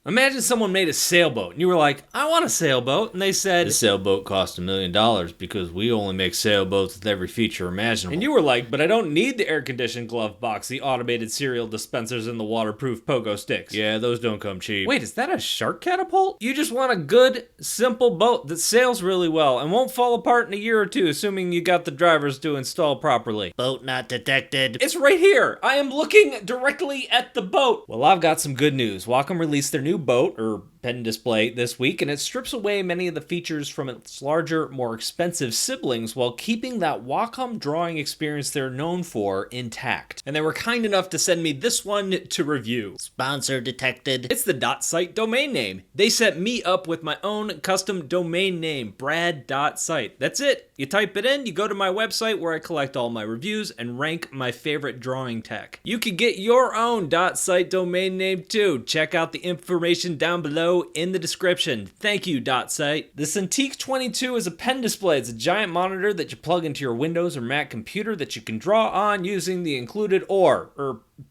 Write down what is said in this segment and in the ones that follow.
Imagine someone made a sailboat and you were like, I want a sailboat. And they said, this sailboat cost $1 million because we only make sailboats with every feature imaginable. And you were like, but I don't need the air-conditioned glove box, the automated cereal dispensers, and the waterproof pogo sticks. Yeah, those don't come cheap. Wait, is that a shark catapult? You just want a good, simple boat that sails really well and won't fall apart in a year or two, assuming you got the drivers to install properly. Boat not detected. It's right here. I am looking directly at the boat. Well, I've got some good news. Wacom released their new boat, or pen display, this week, and it strips away many of the features from its larger, more expensive siblings while keeping that Wacom drawing experience they're known for intact. And they were kind enough to send me this one to review. Sponsor detected. It's the .site domain name. They set me up with my own custom domain name, brad.site. That's it. You type it in, you go to my website where I collect all my reviews and rank my favorite drawing tech. You can get your own .site domain name too. Check out the information down below in the description. Thank you, .site. The Cintiq 22 is a pen display. It's a giant monitor that you plug into your Windows or Mac computer that you can draw on using the included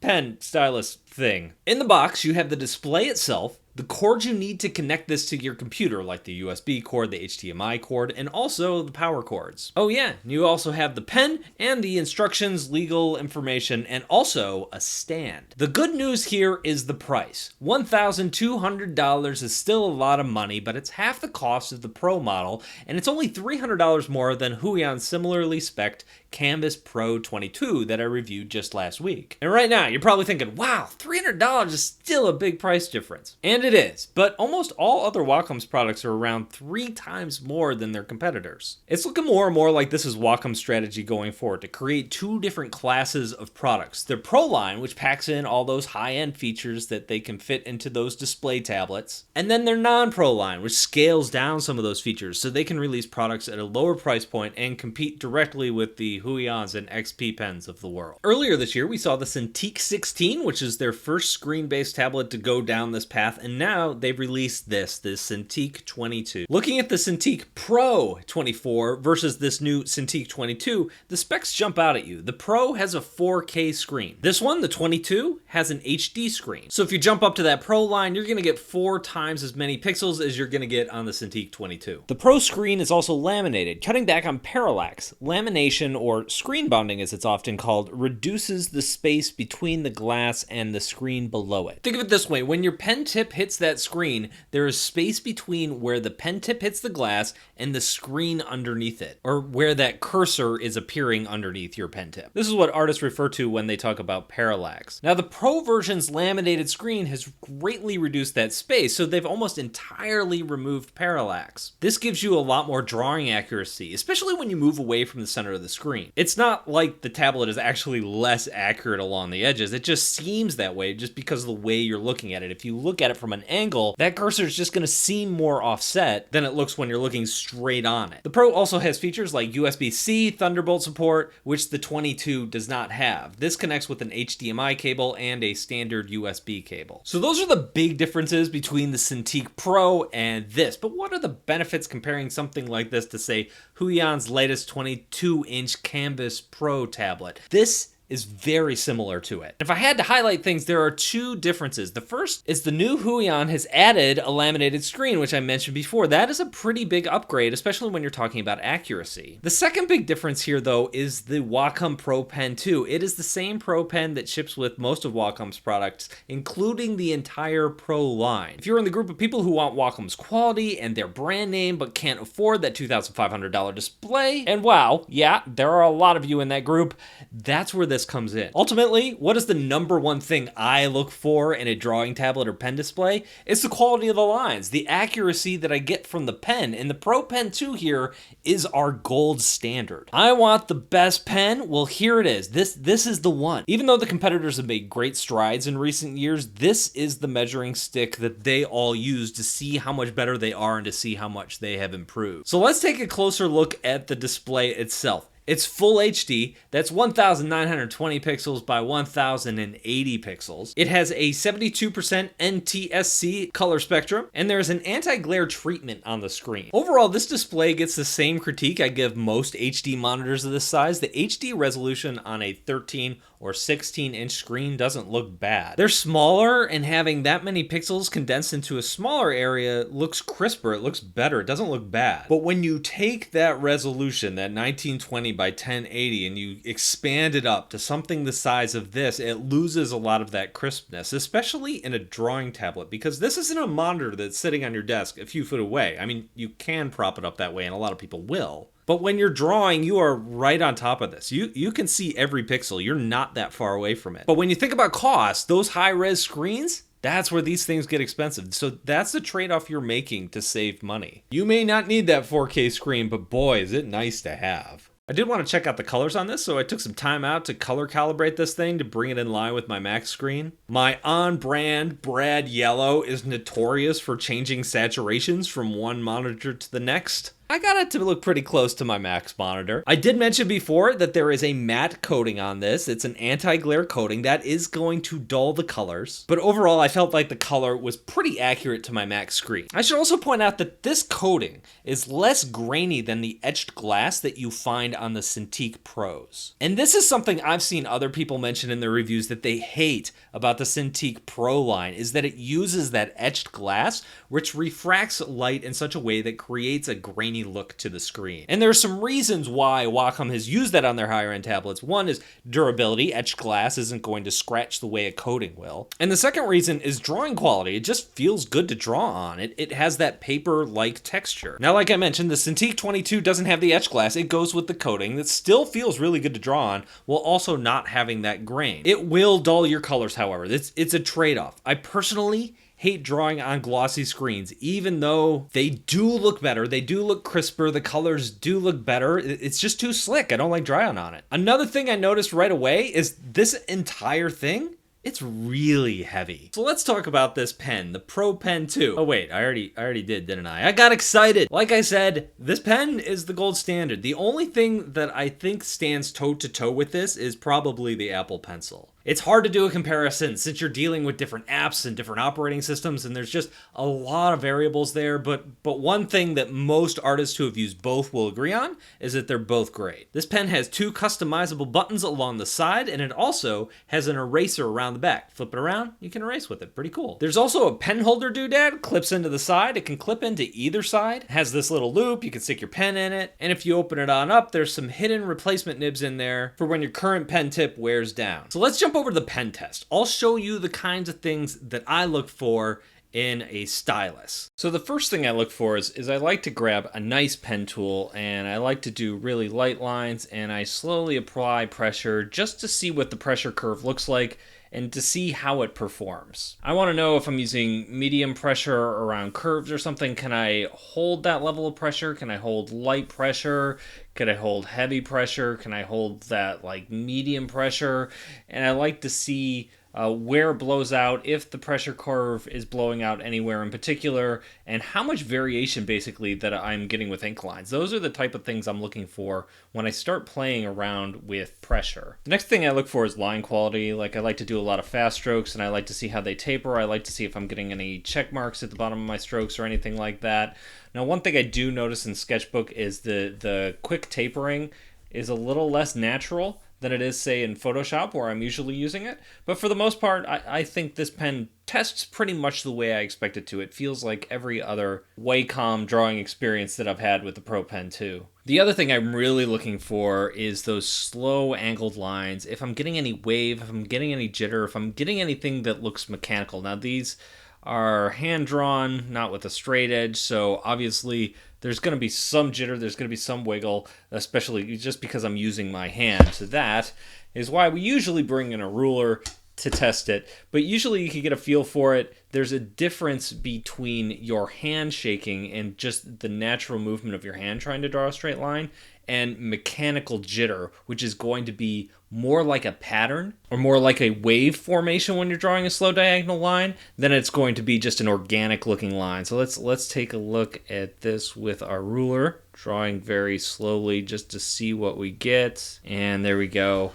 pen stylus thing. In the box, you have the display itself, the cords you need to connect this to your computer, like the USB cord, the HDMI cord, and also the power cords. Oh yeah, you also have the pen and the instructions, legal information, and also a stand. The good news here is the price. $1,200 is still a lot of money, but it's half the cost of the Pro model, and it's only $300 more than Huion's similarly spec'd Canvas Pro 22 that I reviewed just last week. And right now, you're probably thinking, wow, $300 is still a big price difference. And it is, but almost all other Wacom's products are around 3 times more than their competitors. It's looking more and more like this is Wacom's strategy going forward, to create 2 different classes of products. Their Pro line, which packs in all those high-end features that they can fit into those display tablets, and then their non-Pro line, which scales down some of those features so they can release products at a lower price point and compete directly with the Huions and XP pens of the world. Earlier this year, we saw the Cintiq 16, which is their first screen-based tablet to go down this path, and now they've released the Cintiq 22. Looking at the Cintiq Pro 24 versus this new Cintiq 22, the specs jump out at you. The Pro has a 4K screen. This one, the 22, has an HD screen. So if you jump up to that Pro line, you're going to get 4 times as many pixels as you're going to get on the Cintiq 22. The Pro screen is also laminated, cutting back on parallax. Lamination, or screen bonding as it's often called, reduces the space between the glass and the screen below it. Think of it this way, when your pen tip hits that screen, there is space between where the pen tip hits the glass and the screen underneath it, or where that cursor is appearing underneath your pen tip. This is what artists refer to when they talk about parallax. Now, the Pro version's laminated screen has greatly reduced that space, so they've almost entirely removed parallax. This gives you a lot more drawing accuracy, especially when you move away from the center of the screen. It's not like the tablet is actually less accurate along the edges. It just seems that way just because of the way you're looking at it. If you look at it from an angle, that cursor is just going to seem more offset than it looks when you're looking straight on it. The Pro also has features like USB-C, Thunderbolt support, which the 22 does not have. This connects with an HDMI cable and a standard USB cable. So those are the big differences between the Cintiq Pro and this. But what are the benefits comparing something like this to, say, Huion's latest 22-inch Canvas Pro tablet? This is very similar to it. If I had to highlight things, there are 2 differences. The first is the new Huion has added a laminated screen, which I mentioned before. That is a pretty big upgrade, especially when you're talking about accuracy. The second big difference here, though, is the Wacom Pro Pen 2. It is the same Pro Pen that ships with most of Wacom's products, including the entire Pro line. If you're in the group of people who want Wacom's quality and their brand name but can't afford that $2,500 display, and wow, yeah, there are a lot of you in that group, that's where this comes in. Ultimately, what is the number one thing I look for in a drawing tablet or pen display? It's the quality of the lines, the accuracy that I get from the pen, and the Pro Pen 2 here is our gold standard. I want the best pen. Well, here it is. This is the one. Even though the competitors have made great strides in recent years, this is the measuring stick that they all use to see how much better they are and to see how much they have improved. So let's take a closer look at the display itself. It's full HD, that's 1920 pixels by 1080 pixels. It has a 72% NTSC color spectrum, and there's an anti-glare treatment on the screen. Overall, this display gets the same critique I give most HD monitors of this size. The HD resolution on a 13 or 16-inch screen doesn't look bad. They're smaller, and having that many pixels condensed into a smaller area looks crisper, it looks better, it doesn't look bad. But when you take that resolution, that 1920 by 1080, and you expand it up to something the size of this, it loses a lot of that crispness, especially in a drawing tablet, because this isn't a monitor that's sitting on your desk a few foot away. I mean, you can prop it up that way, and a lot of people will. But when you're drawing, you are right on top of this. You can see every pixel. You're not that far away from it. But when you think about cost, those high-res screens, that's where these things get expensive. So that's the trade-off you're making to save money. You may not need that 4K screen, but boy, is it nice to have. I did want to check out the colors on this, so I took some time out to color calibrate this thing to bring it in line with my Mac screen. My on-brand Brad Yellow is notorious for changing saturations from one monitor to the next. I got it to look pretty close to my Mac's monitor. I did mention before that there is a matte coating on this. It's an anti-glare coating that is going to dull the colors. But overall, I felt like the color was pretty accurate to my Mac screen. I should also point out that this coating is less grainy than the etched glass that you find on the Cintiq Pros. And this is something I've seen other people mention in their reviews that they hate about the Cintiq Pro line, is that it uses that etched glass, which refracts light in such a way that creates a grainy look to the screen. And there are some reasons why Wacom has used that on their higher end tablets. One is durability. Etched glass isn't going to scratch the way a coating will. And the second reason is drawing quality. It just feels good to draw on. It has that paper-like texture. Now, like I mentioned, the Cintiq 22 doesn't have the etched glass. It goes with the coating. That still feels really good to draw on, while also not having that grain. It will dull your colors, however. It's a trade-off. I personally hate drawing on glossy screens, even though they do look better, they do look crisper, the colors do look better. It's just too slick. I don't like drawing on it. Another thing I noticed right away is this entire thing, it's really heavy. So let's talk about this pen, the Pro Pen 2. Oh wait, I already did, didn't I? I got excited. Like I said, this pen is the gold standard. The only thing that I think stands toe to toe with this is probably the Apple Pencil. It's hard to do a comparison since you're dealing with different apps and different operating systems, and there's just a lot of variables there, but one thing that most artists who have used both will agree on is that they're both great. This pen has two customizable buttons along the side, and it also has an eraser around the back. Flip it around, you can erase with it. Pretty cool. There's also a pen holder doodad, clips into the side. It can clip into either side. It has this little loop, you can stick your pen in it, and if you open it on up, there's some hidden replacement nibs in there for when your current pen tip wears down. So let's jump over to the pen test. I'll show you the kinds of things that I look for in a stylus. So the first thing I look for is I like to grab a nice pen tool, and I like to do really light lines, and I slowly apply pressure just to see what the pressure curve looks like and to see how it performs. I want to know if I'm using medium pressure around curves or something. Can I hold that level of pressure? Can I hold light pressure? Can I hold heavy pressure? Can I hold that like medium pressure? And I like to see where it blows out, if the pressure curve is blowing out anywhere in particular, and how much variation basically that I'm getting with ink lines. Those are the type of things I'm looking for when I start playing around with pressure. The next thing I look for is line quality. Like I like to do a lot of fast strokes, and I like to see how they taper. I like to see if I'm getting any check marks at the bottom of my strokes or anything like that. Now, one thing I do notice in Sketchbook is the quick tapering is a little less natural than it is, say, in Photoshop, where I'm usually using it. But for the most part, I think this pen tests pretty much the way I expect it to. It feels like every other Wacom drawing experience that I've had with the Pro Pen 2. The other thing I'm really looking for is those slow angled lines. If I'm getting any wave, if I'm getting any jitter, if I'm getting anything that looks mechanical. Now, these are hand-drawn, not with a straight edge, so obviously there's going to be some jitter, there's going to be some wiggle, especially just because I'm using my hand. So that is why we usually bring in a ruler to test it, but usually you can get a feel for it. There's a difference between your hand shaking and just the natural movement of your hand trying to draw a straight line and mechanical jitter, which is going to be more like a pattern or more like a wave formation when you're drawing a slow diagonal line than it's going to be just an organic looking line. So let's take a look at this with our ruler, drawing very slowly just to see what we get. And there we go.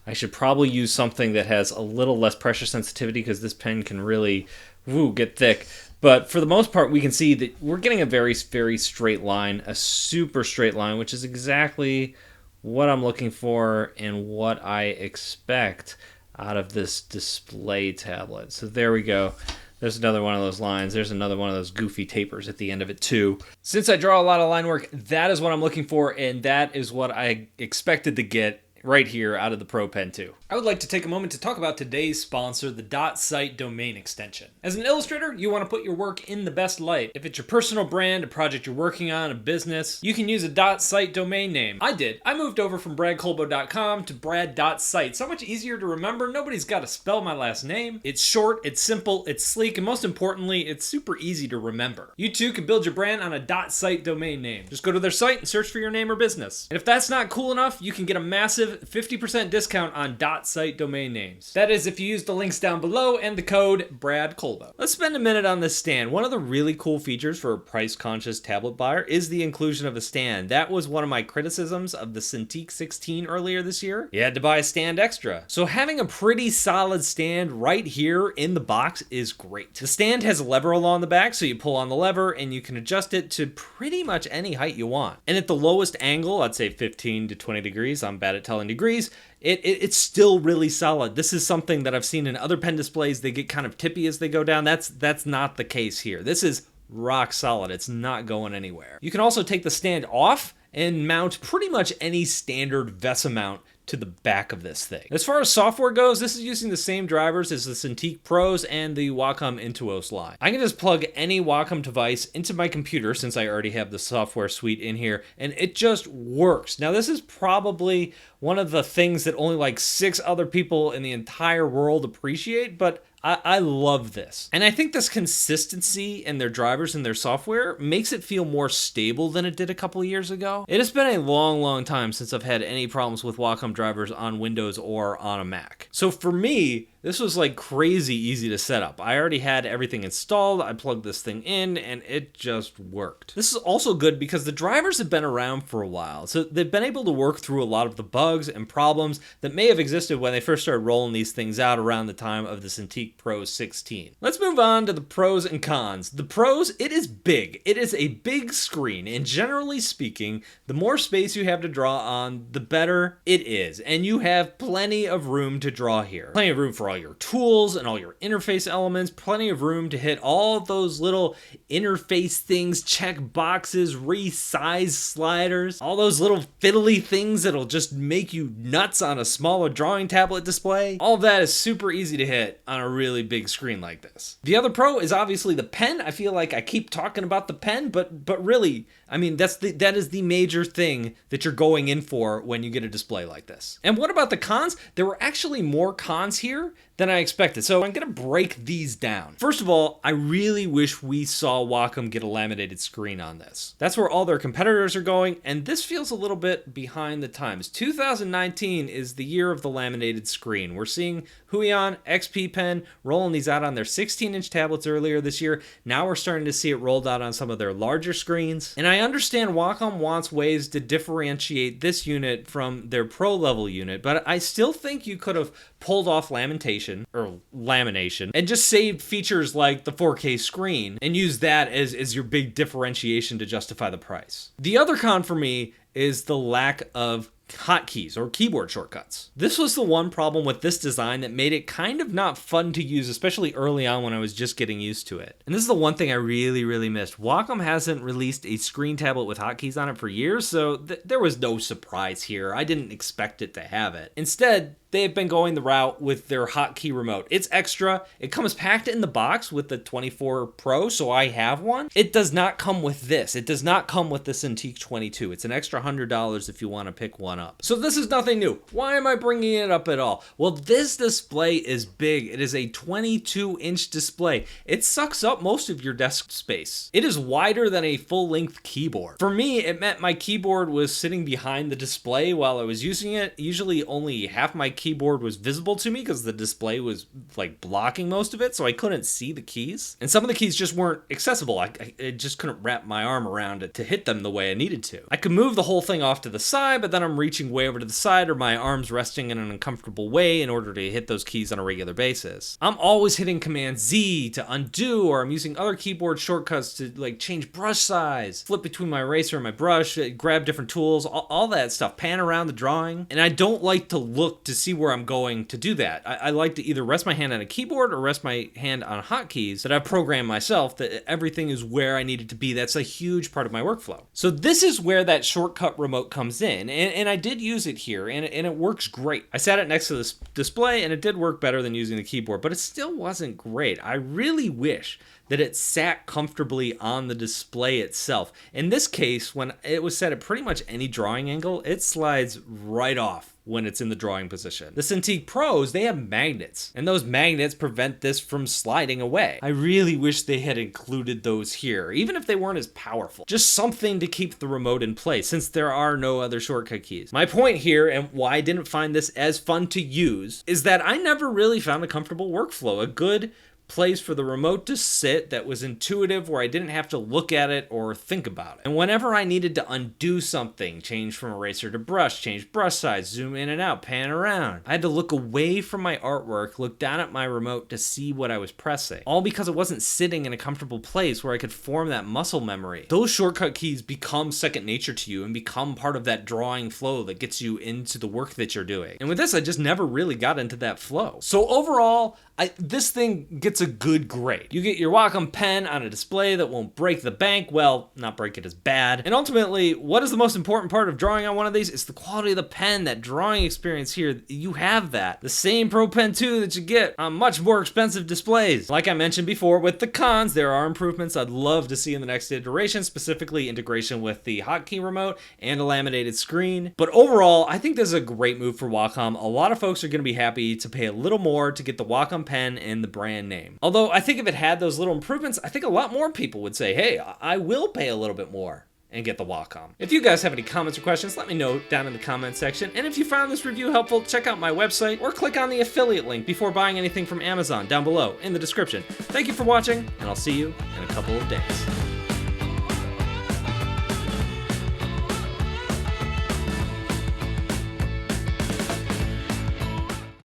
I should probably use something that has a little less pressure sensitivity because this pen can really get thick. But for the most part, we can see that we're getting a very, very straight line, a super straight line, which is exactly what I'm looking for and what I expect out of this display tablet. So there we go. There's another one of those lines. There's another one of those goofy tapers at the end of it too. Since I draw a lot of line work, that is what I'm looking for, and that is what I expected to get right here out of the Pro Pen 2. I would like to take a moment to talk about today's sponsor, the .site domain extension. As an illustrator, you want to put your work in the best light. If it's your personal brand, a project you're working on, a business, you can use a .site domain name. I did. I moved over from bradcolbo.com to brad.site. So much easier to remember. Nobody's got to spell my last name. It's short, it's simple, it's sleek, and most importantly, it's super easy to remember. You too can build your brand on a .site domain name. Just go to their site and search for your name or business. And if that's not cool enough, you can get a massive 50% discount on .site domain names. That is if you use the links down below and the code BradColbo. Let's spend a minute on this stand. One of the really cool features for a price-conscious tablet buyer is the inclusion of a stand. That was one of my criticisms of the Cintiq 16 earlier this year. You had to buy a stand extra. So having a pretty solid stand right here in the box is great. The stand has a lever along the back, so you pull on the lever and you can adjust it to pretty much any height you want. And at the lowest angle, I'd say 15 to 20 degrees, I'm bad at telling degrees, it's still really solid. This is something that I've seen in other pen displays. They get kind of tippy as they go down. That's not the case here. This is rock solid. It's not going anywhere. You can also take the stand off and mount pretty much any standard VESA mount to the back of this thing. As far as software goes, this is using the same drivers as the Cintiq Pros and the Wacom Intuos line. I can just plug any Wacom device into my computer since I already have the software suite in here, and it just works. Now, this is probably one of the things that only like 6 other people in the entire world appreciate, but I love this. And I think this consistency in their drivers and their software makes it feel more stable than it did a couple years ago. It has been a long, long time since I've had any problems with Wacom drivers on Windows or on a Mac. So for me, this was like crazy easy to set up. I already had everything installed. I plugged this thing in and it just worked. This is also good because the drivers have been around for a while. So they've been able to work through a lot of the bugs and problems that may have existed when they first started rolling these things out around the time of the Cintiq Pro 16. Let's move on to the pros and cons. The pros, it is big. It is a big screen, and generally speaking, the more space you have to draw on, the better it is. And you have plenty of room to draw here. Plenty of room for all your tools and all your interface elements, plenty of room to hit all those little interface things, check boxes, resize sliders, all those little fiddly things that'll just make you nuts on a smaller drawing tablet display. All of that is super easy to hit on a really big screen like this. The other pro is obviously the pen. I feel like I keep talking about the pen, but really, I mean, that is the major thing that you're going in for when you get a display like this. And what about the cons? There were actually more cons here than I expected, so I'm gonna break these down. First of all, I really wish we saw Wacom get a laminated screen on this. That's where all their competitors are going, and this feels a little bit behind the times. 2019 is the year of the laminated screen. We're seeing Huion, XP Pen rolling these out on their 16-inch tablets earlier this year. Now we're starting to see it rolled out on some of their larger screens. And I understand Wacom wants ways to differentiate this unit from their pro level unit, but I still think you could have pulled off lamination and just saved features like the 4K screen and used that as your big differentiation to justify the price. The other con for me is the lack of hotkeys or keyboard shortcuts. This was the one problem with this design that made it kind of not fun to use, especially early on when I was just getting used to it. And this is the one thing I really missed. Wacom hasn't released a screen tablet with hotkeys on it for years, so there was no surprise here. I didn't expect it to have it. Instead, they've been going the route with their hotkey remote. It's extra. It comes packed in the box with the 24 Pro, so I have one. It does not come with this. It does not come with the Cintiq 22. It's an extra $100 if you want to pick one up. So this is nothing new. Why am I bringing it up at all? Well, this display is big. It is a 22-inch display. It sucks up most of your desk space. It is wider than a full-length keyboard. For me, it meant my keyboard was sitting behind the display while I was using it. Usually only half my keyboard was visible to me because the display was like blocking most of it, so I couldn't see the keys. And some of the keys just weren't accessible. I just couldn't wrap my arm around it to hit them the way I needed to. I could move the whole thing off to the side, but then I'm reaching way over to the side or my arm's resting in an uncomfortable way in order to hit those keys on a regular basis. I'm always hitting Command Z to undo, or I'm using other keyboard shortcuts to like change brush size, flip between my eraser and my brush, grab different tools, all that stuff, pan around the drawing. And I don't like to look to see where I'm going to do that. I like to either rest my hand on a keyboard or rest my hand on hotkeys that I've programmed myself, that everything is where I need it to be. That's a huge part of my workflow. So this is where that shortcut remote comes in, and I did use it here, and it works great. I sat it next to this display, and it did work better than using the keyboard, but it still wasn't great. I really wish that it sat comfortably on the display itself. In this case, when it was set at pretty much any drawing angle, it slides right off when it's in the drawing position. The Cintiq Pros, they have magnets, and those magnets prevent this from sliding away. I really wish they had included those here, even if they weren't as powerful. Just something to keep the remote in place, since there are no other shortcut keys. My point here, and why I didn't find this as fun to use, is that I never really found a comfortable workflow, a good place for the remote to sit that was intuitive, where I didn't have to look at it or think about it. And whenever I needed to undo something, change from eraser to brush, change brush size, zoom in and out, pan around, I had to look away from my artwork, look down at my remote to see what I was pressing. All because it wasn't sitting in a comfortable place where I could form that muscle memory. Those shortcut keys become second nature to you and become part of that drawing flow that gets you into the work that you're doing. And with this, I just never really got into that flow. So overall, this thing gets a good grade. You get your Wacom pen on a display that won't break the bank. Well, not break it as bad. And ultimately, what is the most important part of drawing on one of these? It's the quality of the pen, that drawing experience here. You have that. The same Pro Pen 2 that you get on much more expensive displays. Like I mentioned before, with the cons, there are improvements I'd love to see in the next iteration, specifically integration with the hotkey remote and a laminated screen. But overall, I think this is a great move for Wacom. A lot of folks are going to be happy to pay a little more to get the Wacom pen and the brand name. Although I think if it had those little improvements, I think a lot more people would say, hey, I will pay a little bit more and get the Wacom. If you guys have any comments or questions, let me know down in the comment section. And if you found this review helpful, check out my website or click on the affiliate link before buying anything from Amazon down below in the description. Thank you for watching, and I'll see you in a couple of days.